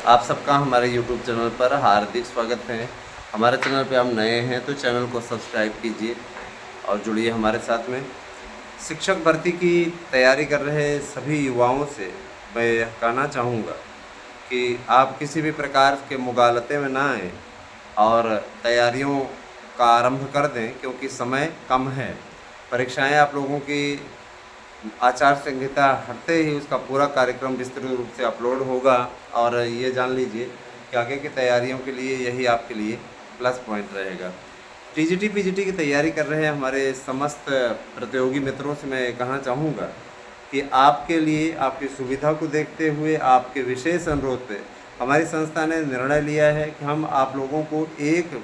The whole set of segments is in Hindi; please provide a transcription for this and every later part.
आप सबका हमारे YouTube चैनल पर हार्दिक स्वागत है। हमारे चैनल पे आप नए हैं तो चैनल को सब्सक्राइब कीजिए और जुड़िए हमारे साथ में। शिक्षक भर्ती की तैयारी कर रहे सभी युवाओं से मैं यह कहना चाहूँगा कि आप किसी भी प्रकार के मुगालते में ना आएँ और तैयारियों का आरंभ कर दें, क्योंकि समय कम है। परीक्षाएँ आप लोगों की आचार संहिता हटते ही उसका पूरा कार्यक्रम विस्तृत रूप से अपलोड होगा और ये जान लीजिए कि आगे की तैयारियों के लिए यही आपके लिए प्लस पॉइंट रहेगा। टीजीटी पीजीटी की तैयारी कर रहे हैं हमारे समस्त प्रतियोगी मित्रों से मैं कहना चाहूँगा कि आपके लिए, आपकी सुविधा को देखते हुए, आपके विशेष अनुरोध पे हमारी संस्था ने निर्णय लिया है कि हम आप लोगों को एक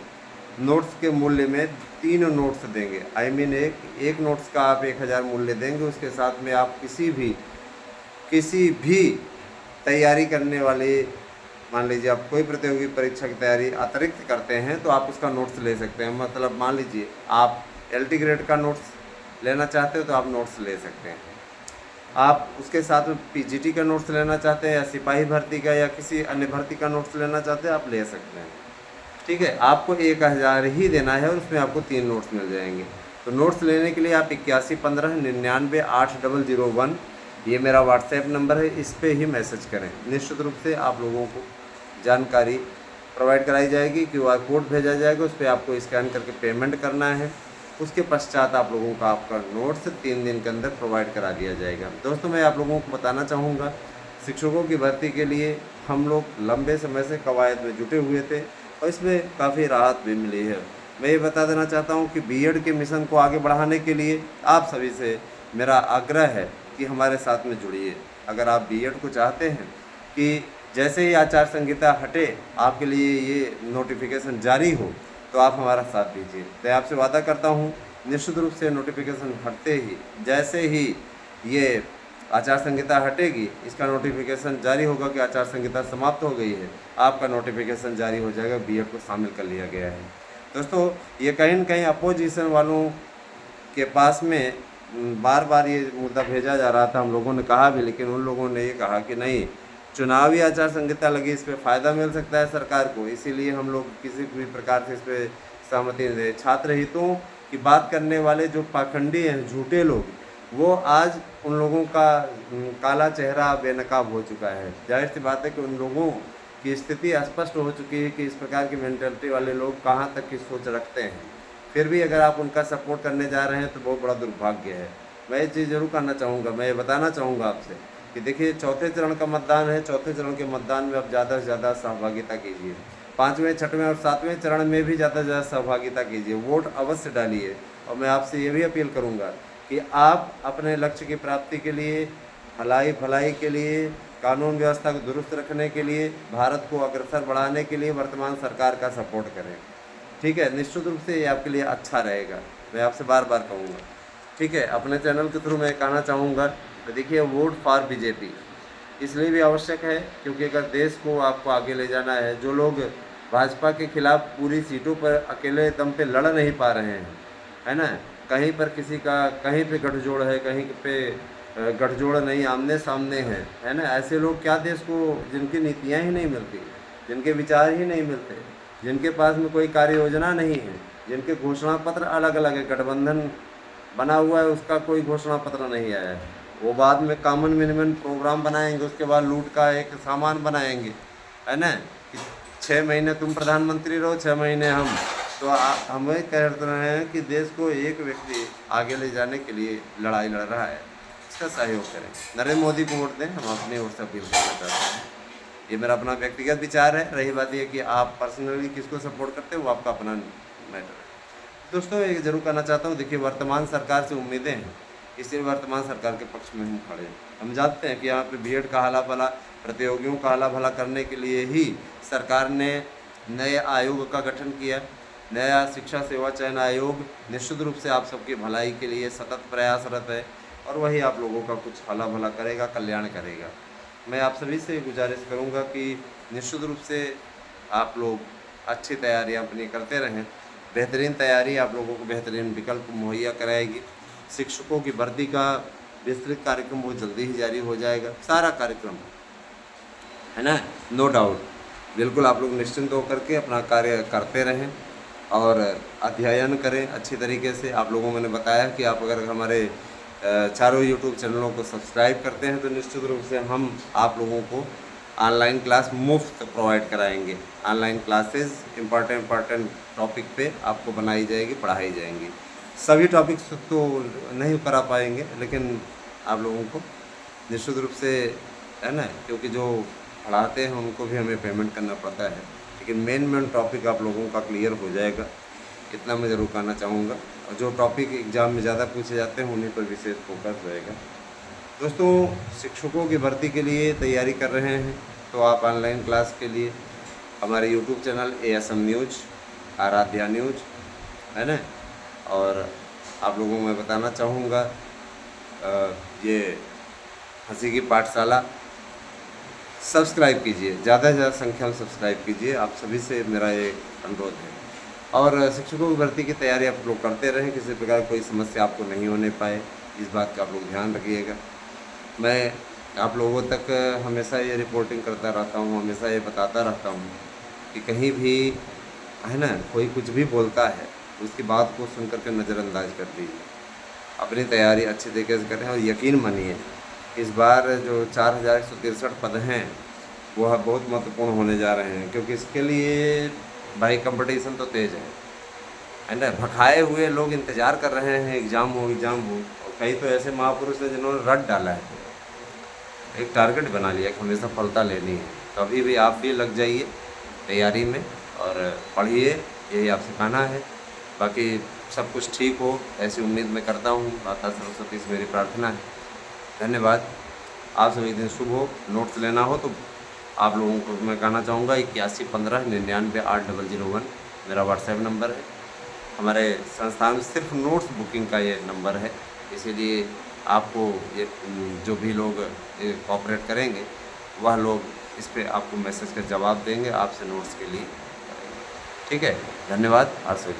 नोट्स के मूल्य में 3 नोट्स देंगे। एक नोट्स का आप 1000 मूल्य देंगे। उसके साथ में आप किसी भी तैयारी करने वाले, मान लीजिए आप कोई प्रतियोगी परीक्षा की तैयारी अतिरिक्त करते हैं तो आप उसका नोट्स ले सकते हैं। मतलब मान लीजिए आप LT ग्रेड का नोट्स लेना चाहते हो तो आप नोट्स ले सकते हैं। आप उसके साथ में PGT का नोट्स लेना चाहते हैं या सिपाही भर्ती का या किसी अन्य भर्ती का नोट्स लेना चाहते हैं, आप ले सकते हैं। ठीक है, आपको 1000 ही देना है और उसमें आपको 3 नोट्स मिल जाएंगे। तो नोट्स लेने के लिए आप 8115998001, ये मेरा व्हाट्सएप नंबर है, इस पे ही मैसेज करें। निश्चित रूप से आप लोगों को जानकारी प्रोवाइड कराई जाएगी, QR कोड भेजा जाएगा, उस पर आपको स्कैन करके पेमेंट करना है। उसके पश्चात आप लोगों का आपका नोट्स 3 दिन के अंदर प्रोवाइड करा दिया जाएगा। दोस्तों, मैं आप लोगों को बताना चाहूँगा, शिक्षकों की भर्ती के लिए हम लोग लंबे समय से कवायद में जुटे हुए थे और इसमें काफ़ी राहत भी मिली है। मैं ये बता देना चाहता हूँ कि बीएड के मिशन को आगे बढ़ाने के लिए आप सभी से मेरा आग्रह है कि हमारे साथ में जुड़िए। अगर आप बीएड को चाहते हैं कि जैसे ही आचार संहिता हटे आपके लिए ये नोटिफिकेशन जारी हो, तो आप हमारा साथ दीजिए। तो आपसे वादा करता हूँ, निश्चित रूप से नोटिफिकेशन हटते ही, जैसे ही ये आचार संहिता हटेगी, इसका नोटिफिकेशन जारी होगा कि आचार संहिता समाप्त हो गई है, आपका नोटिफिकेशन जारी हो जाएगा, बीएड को शामिल कर लिया गया है। दोस्तों, ये कहीं न कहीं अपोजिशन वालों के पास में बार बार ये मुद्दा भेजा जा रहा था, हम लोगों ने कहा भी, लेकिन उन लोगों ने ये कहा कि नहीं, चुनावी आचार संहिता लगी, इस पर फ़ायदा मिल सकता है सरकार को, इसीलिए हम लोग किसी भी प्रकार से इस पर सहमति नहीं दे। छात्र हितों की बात करने वाले जो पाखंडी हैं, झूठे लोग, वो आज उन लोगों का काला चेहरा बेनकाब हो चुका है। जाहिर सी बात है कि उन लोगों की स्थिति स्पष्ट हो चुकी है कि इस प्रकार की मेंटलिटी वाले लोग कहाँ तक की सोच रखते हैं। फिर भी अगर आप उनका सपोर्ट करने जा रहे हैं तो बहुत बड़ा दुर्भाग्य है। मैं ये चीज़ ज़रूर कहना चाहूँगा, मैं ये बताना चाहूँगा आपसे कि देखिए, चौथे चरण का मतदान है। चौथे चरण के मतदान में आप ज़्यादा से ज़्यादा सहभागिता कीजिए। 5वें, 6वें और 7वें चरण में भी ज़्यादा से ज़्यादा सहभागिता कीजिए, वोट अवश्य डालिए। और मैं आपसे ये भी अपील करूँगा कि आप अपने लक्ष्य की प्राप्ति के लिए, भलाई के लिए, कानून व्यवस्था को दुरुस्त रखने के लिए, भारत को अग्रसर बढ़ाने के लिए वर्तमान सरकार का सपोर्ट करें। ठीक है, निश्चित रूप से ये आपके लिए अच्छा रहेगा, मैं आपसे बार बार कहूँगा। ठीक है, अपने चैनल के थ्रू मैं कहना चाहूँगा तो देखिए, वोट फॉर बीजेपी इसलिए भी आवश्यक है क्योंकि अगर देश को आपको आगे ले जाना है, जो लोग भाजपा के खिलाफ पूरी सीटों पर अकेले दम पे लड़ नहीं पा रहे हैं, है ना, कहीं पर किसी का कहीं पे गठजोड़ है, कहीं पे गठजोड़ नहीं, आमने सामने है ना, ऐसे लोग क्या देश को, जिनकी नीतियाँ ही नहीं मिलती, जिनके विचार ही नहीं मिलते, जिनके पास में कोई कार्य योजना नहीं है, जिनके घोषणा पत्र अलग अलग है, गठबंधन बना हुआ है उसका कोई घोषणा पत्र नहीं आया है, वो बाद में कॉमन मिनिमम प्रोग्राम बनाएंगे, उसके बाद लूट का एक सामान बनाएंगे, है ना, कि 6 महीने तुम प्रधानमंत्री रहो, 6 महीने हम। तो हमें कह रहे हैं कि देश को एक व्यक्ति आगे ले जाने के लिए लड़ाई लड़ रहा है, इसका सहयोग करें। नरेंद्र मोदी को वोट दें, हम अपनी ओर से अपील करना चाहते हैं। ये मेरा अपना व्यक्तिगत विचार है। रही बात ये कि आप पर्सनली किसको सपोर्ट करते हैं, वो आपका अपना मैटर है। दोस्तों, ये जरूर कहना चाहता हूँ, देखिए, वर्तमान सरकार से उम्मीदें हैं, इसलिए वर्तमान सरकार के पक्ष में हम खड़े हैं। हम जानते हैं कि यहाँ पे बीएड का हाला भला, प्रतियोगियों का हाला भला करने के लिए ही सरकार ने नए आयोग का गठन किया। नया शिक्षा सेवा चयन आयोग निश्चित रूप से आप सबकी भलाई के लिए सतत प्रयासरत है और वही आप लोगों का कुछ हला भला करेगा, कल्याण करेगा। मैं आप सभी से गुजारिश करूंगा कि निश्चित रूप से आप लोग अच्छी तैयारियां अपनी करते रहें। बेहतरीन तैयारी आप लोगों को बेहतरीन विकल्प मुहैया कराएगी। शिक्षकों की भर्ती का विस्तृत कार्यक्रम बहुत जल्दी ही जारी हो जाएगा। सारा कार्यक्रम है ना। नो डाउट, बिल्कुल आप लोग निश्चिंत होकर के अपना कार्य करते रहें और अध्ययन करें अच्छी तरीके से। आप लोगों को मैंने बताया कि आप अगर हमारे चारों यूट्यूब चैनलों को सब्सक्राइब करते हैं तो निश्चित रूप से हम आप लोगों को ऑनलाइन क्लास मुफ्त प्रोवाइड कराएंगे। ऑनलाइन क्लासेस इम्पॉर्टेंट टॉपिक पे आपको बनाई जाएगी, पढ़ाई जाएंगी। सभी टॉपिक्स तो नहीं करा पाएंगे, लेकिन आप लोगों को निश्चित रूप से, है ना, क्योंकि जो पढ़ाते हैं उनको भी हमें पेमेंट करना पड़ता है, लेकिन मेन टॉपिक आप लोगों का क्लियर हो जाएगा, इतना मैं ज़रूर कहना चाहूँगा। और जो टॉपिक एग्ज़ाम में ज़्यादा पूछे जाते हैं उन्हीं पर विशेष फोकस रहेगा। दोस्तों, शिक्षकों की भर्ती के लिए तैयारी कर रहे हैं तो आप ऑनलाइन क्लास के लिए हमारे YouTube channel ASM news, Aaradhya news, है ना, और आप लोगों को मैं बताना चाहूँगा ये हंसी की पाठशाला सब्सक्राइब कीजिए, ज़्यादा से ज़्यादा संख्या में सब्सक्राइब कीजिए, आप सभी से मेरा ये अनुरोध है। और शिक्षकों की भर्ती की तैयारी आप लोग करते रहें, किसी प्रकार कोई समस्या आपको नहीं होने पाए, इस बात का आप लोग ध्यान रखिएगा। मैं आप लोगों तक हमेशा ये रिपोर्टिंग करता रहता हूँ, हमेशा ये बताता रहता हूँ कि कहीं भी, है ना, कोई कुछ भी बोलता है उसकी बात को सुन करके नज़रअंदाज कर दीजिए, अपनी तैयारी अच्छे तरीके से करें। और यकीन मानिए इस बार जो 4163 पद हैं वह बहुत महत्वपूर्ण होने जा रहे हैं, क्योंकि इसके लिए भाई कंपटीशन तो तेज़ है ना। भखाए हुए लोग इंतज़ार कर रहे हैं एग्ज़ाम हो एग्ज़ाम हो, और कई तो ऐसे महापुरुष हैं जिन्होंने रट डाला है, एक टारगेट बना लिया कि हमें सफलता लेनी है। तो अभी भी आप भी लग जाइए तैयारी में और पढ़िए, यही आपसे कहना है। बाकी सब कुछ ठीक हो ऐसी उम्मीद मैं करता हूँ, माता सरस्वती से मेरी प्रार्थना है। धन्यवाद। आप सभी दिन शुभ हो। नोट्स लेना हो तो आप लोगों को मैं कहना चाहूँगा 8115998001 मेरा व्हाट्सएप नंबर है। हमारे संस्थान में सिर्फ नोट्स बुकिंग का ये नंबर है, इसीलिए आपको ये जो भी लोग कोऑपरेट करेंगे वह लोग इस पे आपको मैसेज का जवाब देंगे, आपसे नोट्स के लिए करेंगे। ठीक है, धन्यवाद। आज से